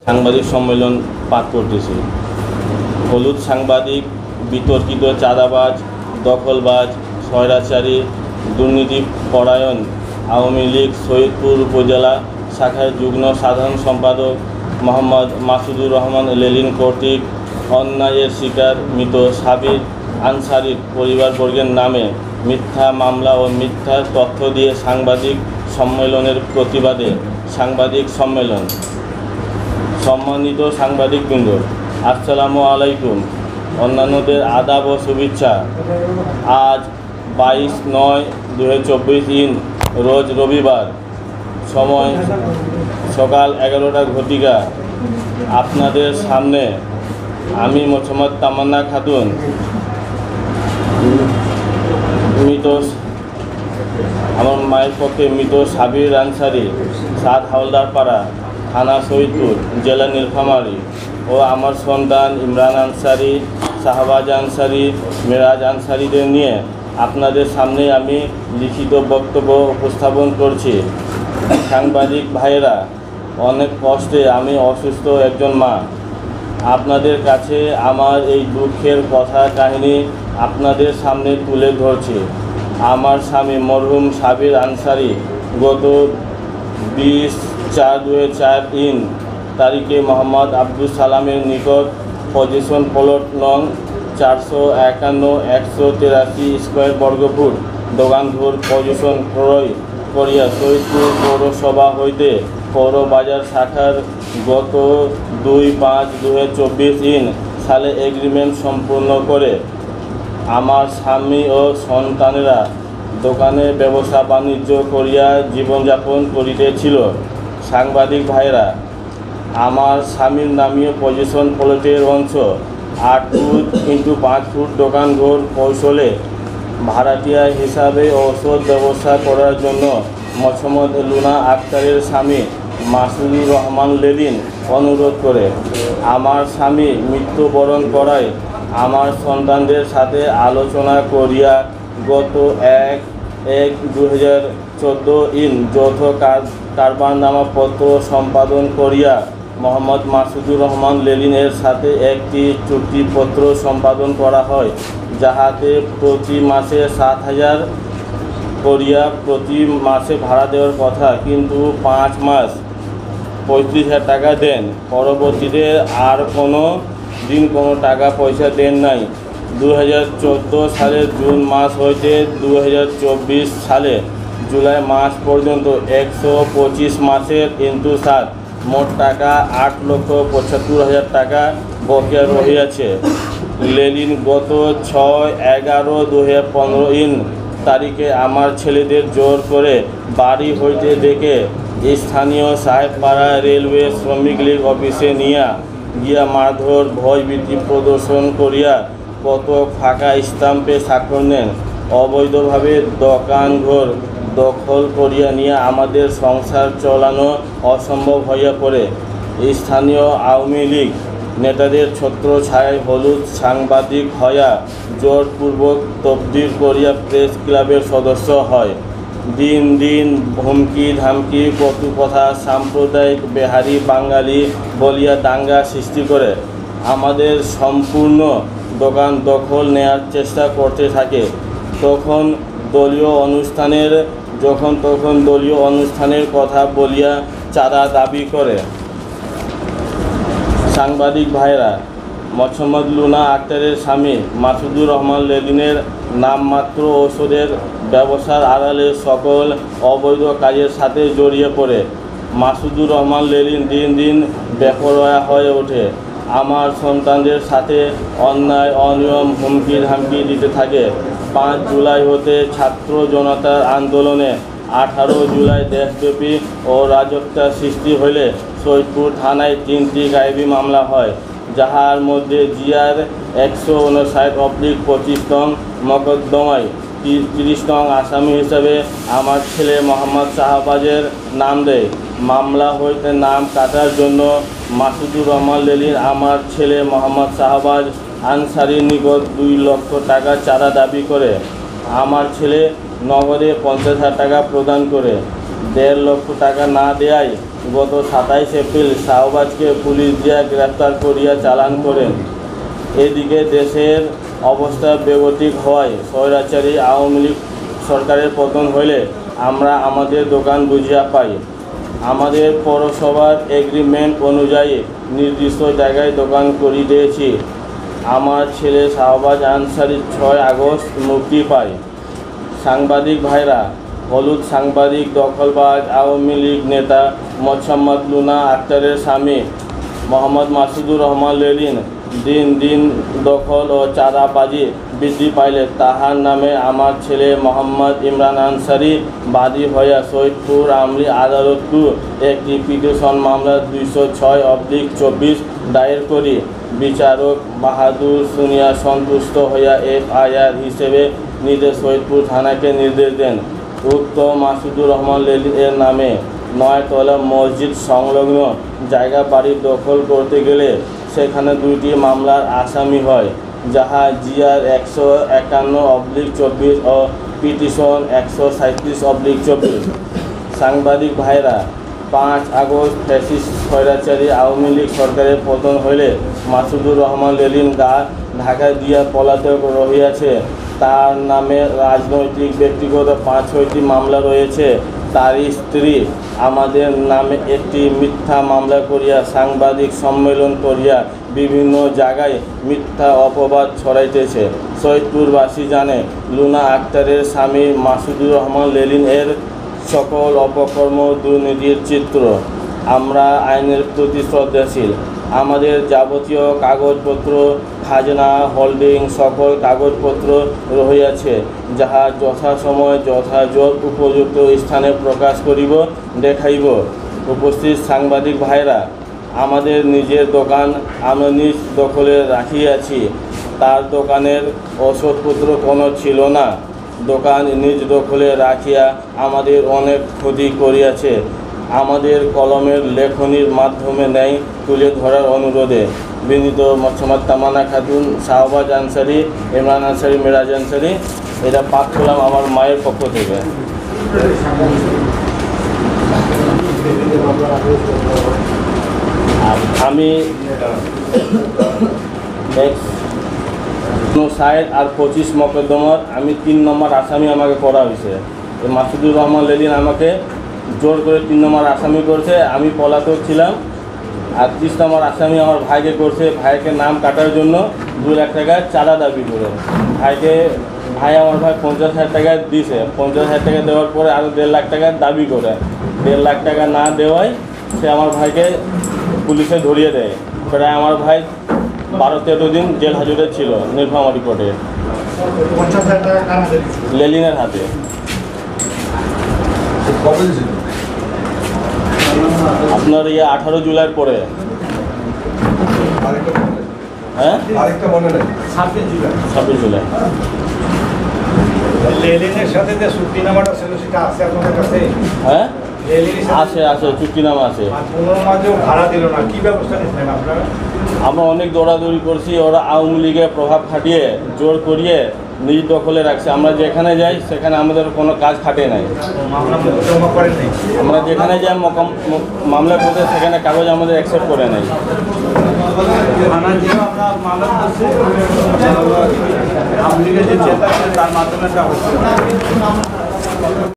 সাংবাদিক সম্মেলন পাঠ করতেছি। হলুদ সাংবাদিক বিতর্কিত চাঁদাবাজ, দখলবাজ, স্বৈরাচারী, দুর্নীতিপরায়ণ আওয়ামী লীগ সৈয়দপুর উপজেলা শাখার যুগ্ম সাধারণ সম্পাদক মোহাম্মদ মাসুদুর রহমান লেলিন কর্তৃক অন্যায়ের শিকার মৃত সাবির আনসারীর পরিবারবর্গের নামে মিথ্যা মামলা ও মিথ্যা তথ্য দিয়ে সাংবাদিক সম্মেলনের প্রতিবাদে সাংবাদিক সম্মেলন। সম্মানিত সাংবাদিকবৃন্দ, আসসালামু আলাইকুম। অন্যান্যদের আদাব ও শুভেচ্ছা। আজ 22/9/2024 রোজ রবিবার, সময় সকাল 11টা ঘটিকা। আপনাদের সামনে আমি মোহাম্মদ তামান্না খাতুন, মৃত আমার মায়ের পক্ষে মৃত সাবির আনসারী, 7 হাওলদারপাড়া, থানা সৈয়দপুর, জেলা নীলফামারী ও আমার সন্তান ইমরান আনসারী, শাহবাজ আনসারী, মেরাজ আনসারীদের নিয়ে আপনাদের সামনে আমি লিখিত বক্তব্য উপস্থাপন করছি। সাংবাদিক ভাইয়েরা, অনেক কষ্টে আমি অসুস্থ একজন মা। আপনাদের কাছে আমার এই দুঃখের কথা কাহিনী আপনাদের সামনে তুলে ধরছি। আমার স্বামী মরহুম সাবির আনসারী গত 20/4/2004 তারিখে মোহাম্মদ আব্দুল সালামের নিকট পজিশন প্লট নং 451-183 স্কোয়ার বর্গফুট দোকানঘর পজিশন ক্রয় করিয়া সৈয়দপুর পৌরসভা হইতে পৌরবাজার শাখার গত 2/5/2024 সালে এগ্রিমেন্ট সম্পূর্ণ করে আমার স্বামী ও সন্তানেরা দোকানে ব্যবসা বাণিজ্য করিয়া জীবনযাপন করিতেছিল। সাংবাদিক ভাইরা, আমার স্বামীর নামীয় পজিশন প্লটের অংশ 8 ফুট × 5 ফুট দোকানঘর কৌশলে ভাড়াটিয়া হিসাবে ঔষধ ব্যবসা করার জন্য মোহাম্মদ লুনা আক্তারের স্বামী মাসুদুর রহমান লেলিন অনুরোধ করে। আমার স্বামী মৃত্যুবরণ করায় আমার সন্তানদের সাথে আলোচনা করিয়া গত 1/1/2014 যৌথ কারবারনামাপত্র সম্পাদন করিয়া মোহাম্মদ মাসুদুর রহমান লেলিনের সাথে একটি চুক্তিপত্র সম্পাদন করা হয়, যাহাতে প্রতি মাসে 7,000 করিয়া প্রতি মাসে ভাড়া দেওয়ার কথা, কিন্তু 5 মাস 35,000 টাকা দেন। পরবর্তীতে আর কোনো দিন কোনো টাকা পয়সা দেন নাই। 2014 সালের জুন মাস হইতে 2024 সালে জুলাই মাস পর্যন্ত 125 মাসের × 7 মোট টাকা 8,75,000 টাকা বকেয়া রহিয়াছে। লেলিন গত 6/11/2015 তারিখে আমার ছেলেদের জোর করে বাড়ি হইতে ডেকে স্থানীয় সাহেবপাড়া রেলওয়ে শ্রমিক লীগ অফিসে নিয়ে গিয়া মারধর, ভয়ভীতি প্রদর্শন করিয়া কত ফাঁকা স্টাম্পে স্বাক্ষর নেন। অবৈধভাবে দোকানঘর দখল করিয়া নিয়ে আমাদের সংসার চালানো অসম্ভব হইয়া পড়ে। স্থানীয় আওয়ামী লীগ নেতাদের ছত্রছায়ায় হলুদ সাংবাদিক হইয়া জোরপূর্বক তবদিল করিয়া প্রেস ক্লাবের সদস্য হয়। দিন দিন হুমকি ধামকি, কটু কথা, সাম্প্রদায়িক বেহারি বাঙালি বলিয়া দাঙ্গা সৃষ্টি করে আমাদের সম্পূর্ণ দোকান দখল নেয়ার চেষ্টা করতে থাকে। তখন দলীয় অনুষ্ঠানের কথা বলিয়া চাঁদা দাবি করে। সাংবাদিক ভাইরা, মোহাম্মদ লুনা আক্তারের স্বামী মাসুদুর রহমান লেলিনের নামমাত্র ঔষধের ব্যবসার আড়ালে সকল অবৈধ কাজের সাথে জড়িয়ে পড়ে মাসুদুর রহমান লেলিন দিন দিন বেপরোয়া হয়ে ওঠে। আমার সন্তানদের সাথে অন্যায় অনিয়ম হুমকি ধামকি দিতে থাকে। 5 জুলাই হতে ছাত্র জনতার আন্দোলনে 18 জুলাই দেশব্যাপী ও রাজত্ব সৃষ্টি হইলে সৈয়দপুর থানায় 3টি গায়েবী মামলা হয়, যাহার মধ্যে জিআর 159/25 নং মোকদ্দমায় 30 নং আসামি হিসাবে আমার ছেলে মোহাম্মদ শাহবাজের নাম দেয়। মামলা হইতে নাম কাটার জন্য মাসুদুর রহমান লেলিন আমার ছেলে মোহাম্মদ শাহবাজ আনসারীর নিকট 2 লক্ষ টাকা চাঁদা দাবি করে। আমার ছেলে নগদে 50,000 টাকা প্রদান করে। 1.5 লক্ষ টাকা না দেয়ায় গত 27 এপ্রিল শাহবাজকে পুলিশ দিয়া গ্রেপ্তার করিয়া চালান করেন। এদিকে দেশের অবস্থা বেগতিক হওয়ায় স্বৈরাচারী আওয়ামী লীগ সরকারের পতন হইলে আমরা আমাদের দোকান বুঝিয়া পাই। আমাদের পৌরসভার এগ্রিমেন্ট অনুযায়ী নির্দিষ্ট জায়গায় দোকান করিতেছি। আমার ছেলে শাহবাজ আনসারি 6 আগস্ট মুক্তি পায়। সাংবাদিক ভাইরা, হলুদ সাংবাদিক দখলবাজ আওয়ামী লীগ নেতা মোসাম্মদ লুনা আক্তারের স্বামী মোহাম্মদ মাসুদুর রহমান লেলিন দিন দিন দখল ও চাঁদাবাজি বৃদ্ধি পাইলে তাহার নামে আমার ছেলে মোহাম্মদ ইমরান আনসারি বাদী হইয়া সৈয়দপুর আমলি আদালতকু একটি পিটিশন মামলা 206/24 দায়ের করি বিচারক বাহাদুর সুনিয়া সন্তুষ্ট হইয়া FIR হিসেবে নির্দেশ সৈয়দপুর থানাকে নির্দেশ দেন। উক্ত মাসুদুর রহমান লেলিন এর নামে 9 তলা মসজিদ সংলগ্ন জায়গা বাড়ি দখল করতে গেলে সেখানে 2টি মামলার আসামি হয়, যাহা GR 151/24 ও পিটিশন 137/24। সাংবাদিক ভাইরা, 5 আগস্ট ফ্যাসিস্ট স্বৈরাচারী আওয়ামী লীগ সরকারের পতন হইলে মাসুদুর রহমান লেলিন ঢাকা দিয়া পলাতক রহিয়াছে। তার নামে রাজনৈতিক ব্যক্তিগত 5-6টি মামলা রয়েছে। তার স্ত্রী আমাদের নামে একটি মিথ্যা মামলা করিয়া সাংবাদিক সম্মেলন করিয়া বিভিন্ন জায়গায় মিথ্যা অপবাদ ছড়াইতেছে। সৈয়দপুরবাসী জানে লুনা আক্তারের স্বামী মাসুদুর রহমান লেলিন এর সকল অপকর্ম দুর্নীতির চিত্র। আমরা আইনের প্রতি শ্রদ্ধাশীল। আমাদের যাবতীয় কাগজপত্র, খাজনা, হোল্ডিং সকল কাগজপত্র রহিয়াছে, যাহা যথাসময় যথাযথ উপযুক্ত স্থানে প্রকাশ করিব, দেখাইব। উপস্থিত সাংবাদিক ভাইরা, আমাদের নিজের দোকান আমরা নিজ দখলে রাখিয়াছি। তার দোকানের ওষুধপত্র কোনো ছিল না। দোকান নিজ দখলে রাখিয়া আমাদের অনেক ক্ষতি করিয়াছে। আমাদের কলমের লেখনির মাধ্যমে ন্যায় তুলে ধরার অনুরোধে বিনীত মোসাম্মদ তামান্না খাতুন, শাহবাজ আনসারি, ইমরান আনসারি, মিরাজ আনসারি। এটা পাঠ করলাম আমার মায়ের পক্ষ থেকে। আমি 60 আর 25 মোকদ্দমার আমি 3 নম্বর আসামি আমাকে করা হয়েছে। মাসুদুর রহমান লেলিন আমাকে জোর করে 3 নম্বর আসামি করছে। আমি পলাতক ছিলাম। আর 30 নম্বর আসামি আমার ভাইকে করছে। ভাইকে নাম কাটার জন্য 2 লাখ টাকা চাঁদা দাবি করে আমার ভাই 50,000 টাকা দিয়েছে। 50,000 টাকা দেওয়ার পরে আরও 1.5 লাখ টাকা দাবি করে 1.5 লাখ টাকা না দেওয়ায় সে আমার ভাইকে পুলিশে ধরিয়ে দেয়। প্রায় আমার ভাই 12-13 দিন জেল হাজতে ছিল নীলফামারী কোর্টে। 50,000 টাকা কার হাতে? লেলিনের হাতে। আপনার 18 জুলাইয়ের পরে। হ্যাঁ, 26 জুলাই। লেলিনের সাথে যে চুক্তিনামাটা ছিল সেটা আছে আপনাদের কাছে? হ্যাঁ আছে চুক্তিনামা আছে। আর 15 মাসেও ভাড়া দিল না, কি ব্যবস্থা নিচ্ছেন আপনারা? আমরা অনেক দৌড়াদৌড়ি করছি। ওরা আওয়ামী লীগের প্রভাব খাটিয়ে জোর করিয়ে নিজ দখলে রাখছে। আমরা যেখানে যাই সেখানে আমাদের কোনো কাজ খাটে নাই। আমরা যেখানে যাই মামলা করতে সেখানে কাগজ আমাদের অ্যাকসেপ্ট করে নাই। তার মাধ্যমে